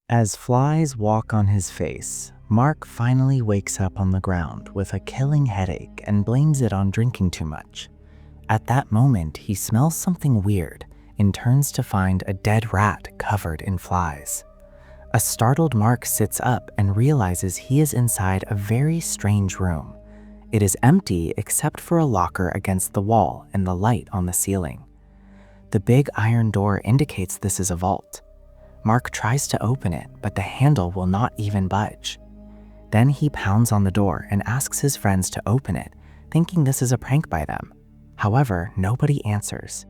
As flies walk on his face, Mark finally wakes up on the ground with a killing headache and blames it on drinking too much. At that moment, he smells something weird and turns to find a dead rat covered in flies. A startled Mark sits up and realizes he is inside a very strange room. It is empty except for a locker against the wall and the light on the ceiling. The big iron door indicates this is a vault. Mark tries to open it, but the handle will not even budge. Then he pounds on the door and asks his friends to open it, thinking this is a prank by them. However, nobody answers.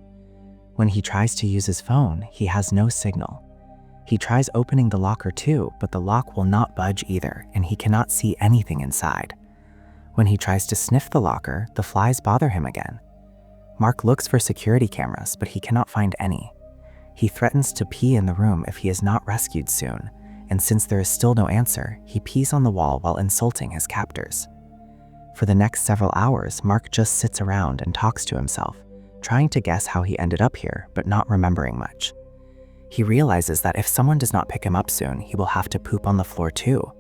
When he tries to use his phone, he has no signal. He tries opening the locker too, but the lock will not budge either, and he cannot see anything inside. When he tries to sniff the locker, the flies bother him again. Mark looks for security cameras, but he cannot find any. He threatens to pee in the room if he is not rescued soon, and since there is still no answer, he pees on the wall while insulting his captors. For the next several hours, Mark just sits around and talks to himself, trying to guess how he ended up here, but not remembering much. He realizes that if someone does not pick him up soon, he will have to poop on the floor too.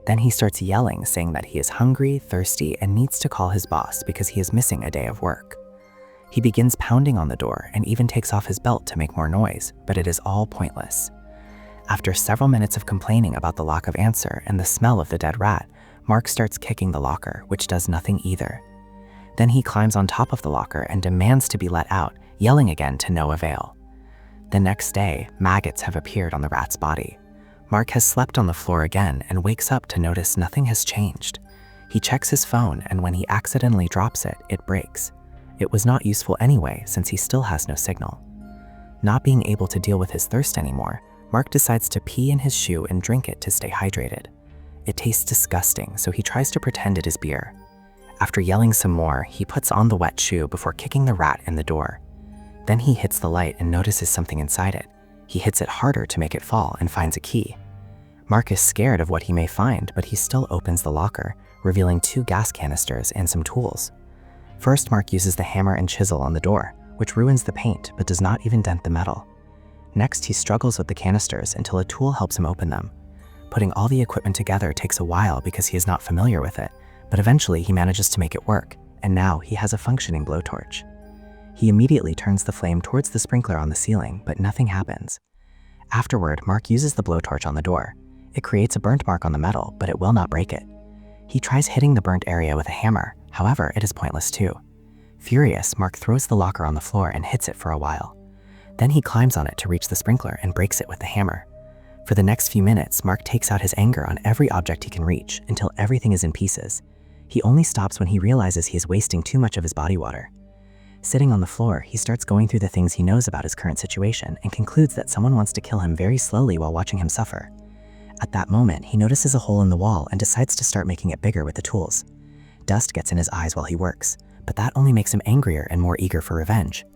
Then he starts yelling, saying that he is hungry, thirsty, and needs to call his boss because he is missing a day of work. He begins pounding on the door and even takes off his belt to make more noise, but it is all pointless. After several minutes of complaining about the lack of answer and the smell of the dead rat, Mark starts kicking the locker, which does nothing either. Then he climbs on top of the locker and demands to be let out, yelling again to no avail. The next day, maggots have appeared on the rat's body. Mark has slept on the floor again and wakes up to notice nothing has changed. He checks his phone, and when he accidentally drops it, it breaks. It was not useful anyway, since he still has no signal. Not being able to deal with his thirst anymore, Mark decides to pee in his shoe and drink it to stay hydrated. It tastes disgusting, so he tries to pretend it is beer. After yelling some more, he puts on the wet shoe before kicking the rat in the door. Then he hits the light and notices something inside it. He hits it harder to make it fall and finds a key. Mark is scared of what he may find, but he still opens the locker, revealing 2 gas canisters and some tools. First, Mark uses the hammer and chisel on the door, which ruins the paint but does not even dent the metal. Next, he struggles with the canisters until a tool helps him open them. Putting all the equipment together takes a while because he is not familiar with it, but eventually he manages to make it work, and now he has a functioning blowtorch. He immediately turns the flame towards the sprinkler on the ceiling, but nothing happens. Afterward, Mark uses the blowtorch on the door. It creates a burnt mark on the metal, but it will not break it. He tries hitting the burnt area with a hammer, however, it is pointless too. Furious, Mark throws the locker on the floor and hits it for a while. Then he climbs on it to reach the sprinkler and breaks it with the hammer. For the next few minutes, Mark takes out his anger on every object he can reach until everything is in pieces. He only stops when he realizes he is wasting too much of his body water. Sitting on the floor, he starts going through the things he knows about his current situation and concludes that someone wants to kill him very slowly while watching him suffer. At that moment, he notices a hole in the wall and decides to start making it bigger with the tools. Dust gets in his eyes while he works, but that only makes him angrier and more eager for revenge.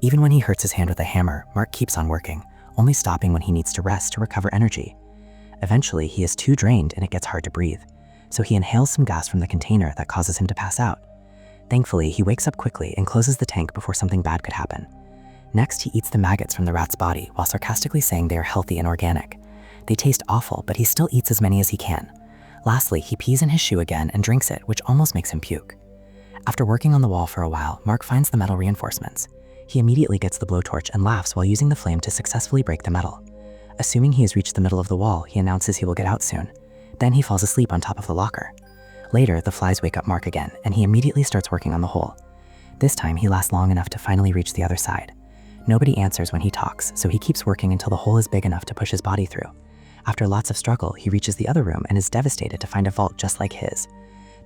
Even when he hurts his hand with a hammer, Mark keeps on working, only stopping when he needs to rest to recover energy. Eventually, he is too drained and it gets hard to breathe, so he inhales some gas from the container that causes him to pass out. Thankfully, he wakes up quickly and closes the tank before something bad could happen. Next, he eats the maggots from the rat's body while sarcastically saying they are healthy and organic. They taste awful, but he still eats as many as he can. Lastly, he pees in his shoe again and drinks it, which almost makes him puke. After working on the wall for a while, Mark finds the metal reinforcements. He immediately gets the blowtorch and laughs while using the flame to successfully break the metal. Assuming he has reached the middle of the wall, he announces he will get out soon. Then he falls asleep on top of the locker. Later, the flies wake up Mark again, and he immediately starts working on the hole. This time, he lasts long enough to finally reach the other side. Nobody answers when he talks, so he keeps working until the hole is big enough to push his body through. After lots of struggle, he reaches the other room and is devastated to find a vault just like his.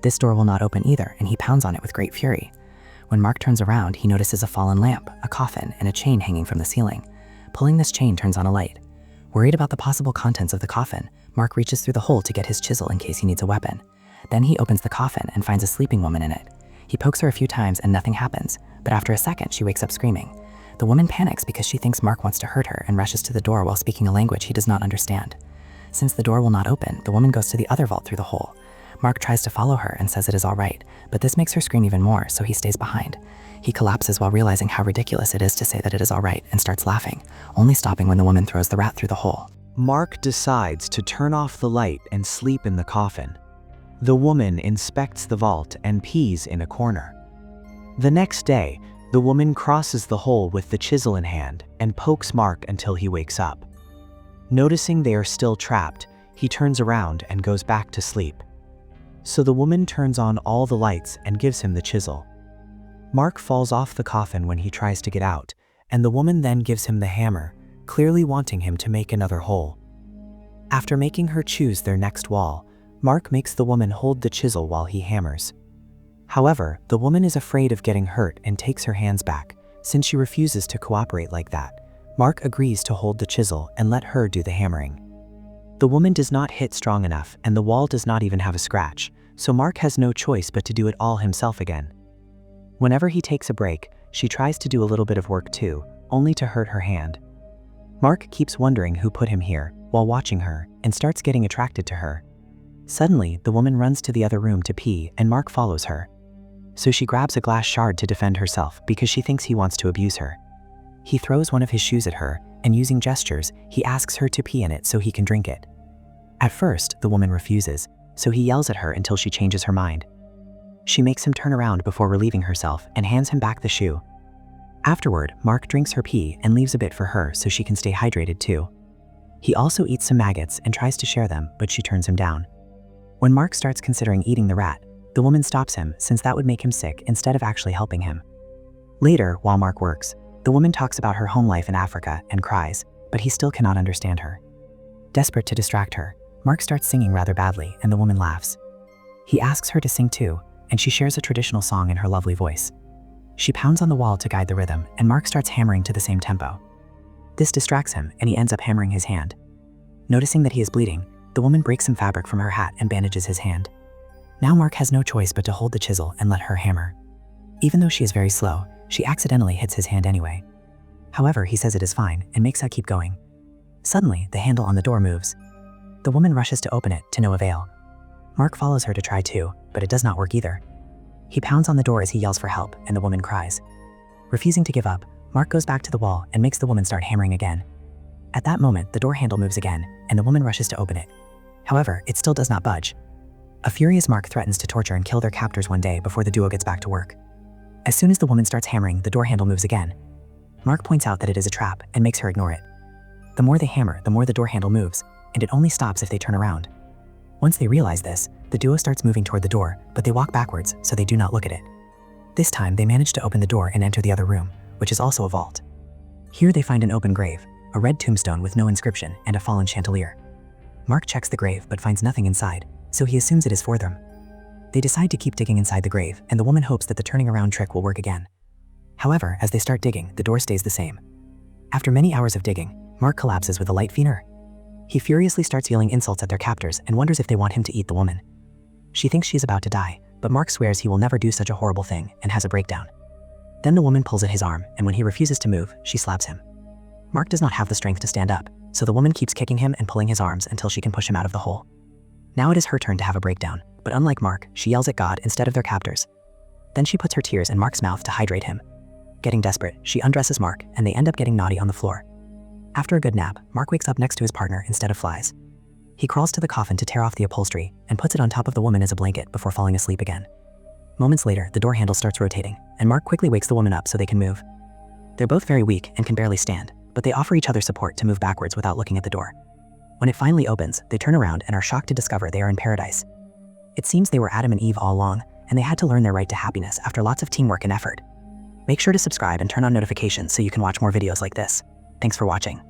This door will not open either, and he pounds on it with great fury. When Mark turns around, he notices a fallen lamp, a coffin, and a chain hanging from the ceiling. Pulling this chain turns on a light. Worried about the possible contents of the coffin, Mark reaches through the hole to get his chisel in case he needs a weapon. Then he opens the coffin and finds a sleeping woman in it. He pokes her a few times and nothing happens, but after a second, she wakes up screaming. The woman panics because she thinks Mark wants to hurt her and rushes to the door while speaking a language he does not understand. Since the door will not open, the woman goes to the other vault through the hole. Mark tries to follow her and says it is all right, but this makes her scream even more, so he stays behind. He collapses while realizing how ridiculous it is to say that it is all right and starts laughing, only stopping when the woman throws the rat through the hole. Mark decides to turn off the light and sleep in the coffin. The woman inspects the vault and pees in a corner. The next day, the woman crosses the hole with the chisel in hand and pokes Mark until he wakes up. Noticing they are still trapped, he turns around and goes back to sleep. So the woman turns on all the lights and gives him the chisel. Mark falls off the coffin when he tries to get out, and the woman then gives him the hammer, clearly wanting him to make another hole. After making her choose their next wall, Mark makes the woman hold the chisel while he hammers. However, the woman is afraid of getting hurt and takes her hands back. Since she refuses to cooperate like that, Mark agrees to hold the chisel and let her do the hammering. The woman does not hit strong enough and the wall does not even have a scratch, so Mark has no choice but to do it all himself again. Whenever he takes a break, she tries to do a little bit of work too, only to hurt her hand. Mark keeps wondering who put him here while watching her and starts getting attracted to her. Suddenly, the woman runs to the other room to pee and Mark follows her. So she grabs a glass shard to defend herself because she thinks he wants to abuse her. He throws one of his shoes at her and using gestures, he asks her to pee in it so he can drink it. At first, the woman refuses, so he yells at her until she changes her mind. She makes him turn around before relieving herself and hands him back the shoe. Afterward, Mark drinks her pee and leaves a bit for her so she can stay hydrated too. He also eats some maggots and tries to share them, but she turns him down. When Mark starts considering eating the rat, the woman stops him since that would make him sick instead of actually helping him. Later, while Mark works, the woman talks about her home life in Africa and cries, but he still cannot understand her. Desperate to distract her, Mark starts singing rather badly and the woman laughs. He asks her to sing too, and she shares a traditional song in her lovely voice. She pounds on the wall to guide the rhythm, and Mark starts hammering to the same tempo. This distracts him, and he ends up hammering his hand. Noticing that he is bleeding, the woman breaks some fabric from her hat and bandages his hand. Now Mark has no choice but to hold the chisel and let her hammer. Even though she is very slow, she accidentally hits his hand anyway. However, he says it is fine and makes her keep going. Suddenly, the handle on the door moves. The woman rushes to open it, to no avail. Mark follows her to try too, but it does not work either. He pounds on the door as he yells for help, and the woman cries. Refusing to give up, Mark goes back to the wall and makes the woman start hammering again. At that moment, the door handle moves again, and the woman rushes to open it. However, it still does not budge. A furious Mark threatens to torture and kill their captors one day before the duo gets back to work. As soon as the woman starts hammering, the door handle moves again. Mark points out that it is a trap and makes her ignore it. The more they hammer, the more the door handle moves, and it only stops if they turn around. Once they realize this, the duo starts moving toward the door, but they walk backwards, so they do not look at it. This time, they manage to open the door and enter the other room, which is also a vault. Here they find an open grave, a red tombstone with no inscription, and a fallen chandelier. Mark checks the grave but finds nothing inside, so he assumes it is for them. They decide to keep digging inside the grave, and the woman hopes that the turning around trick will work again. However, as they start digging, the door stays the same. After many hours of digging, Mark collapses with a light fever. He furiously starts yelling insults at their captors and wonders if they want him to eat the woman. She thinks she is about to die, but Mark swears he will never do such a horrible thing and has a breakdown. Then the woman pulls at his arm, and when he refuses to move, she slaps him. Mark does not have the strength to stand up, so the woman keeps kicking him and pulling his arms until she can push him out of the hole. Now it is her turn to have a breakdown, but unlike Mark, she yells at God instead of their captors. Then she puts her tears in Mark's mouth to hydrate him. Getting desperate, she undresses Mark, and they end up getting naughty on the floor. After a good nap, Mark wakes up next to his partner instead of flies. He crawls to the coffin to tear off the upholstery and puts it on top of the woman as a blanket before falling asleep again. Moments later, the door handle starts rotating, and Mark quickly wakes the woman up so they can move. They're both very weak and can barely stand, but they offer each other support to move backwards without looking at the door. When it finally opens, they turn around and are shocked to discover they are in paradise. It seems they were Adam and Eve all along, and they had to learn their right to happiness after lots of teamwork and effort. Make sure to subscribe and turn on notifications so you can watch more videos like this. Thanks for watching.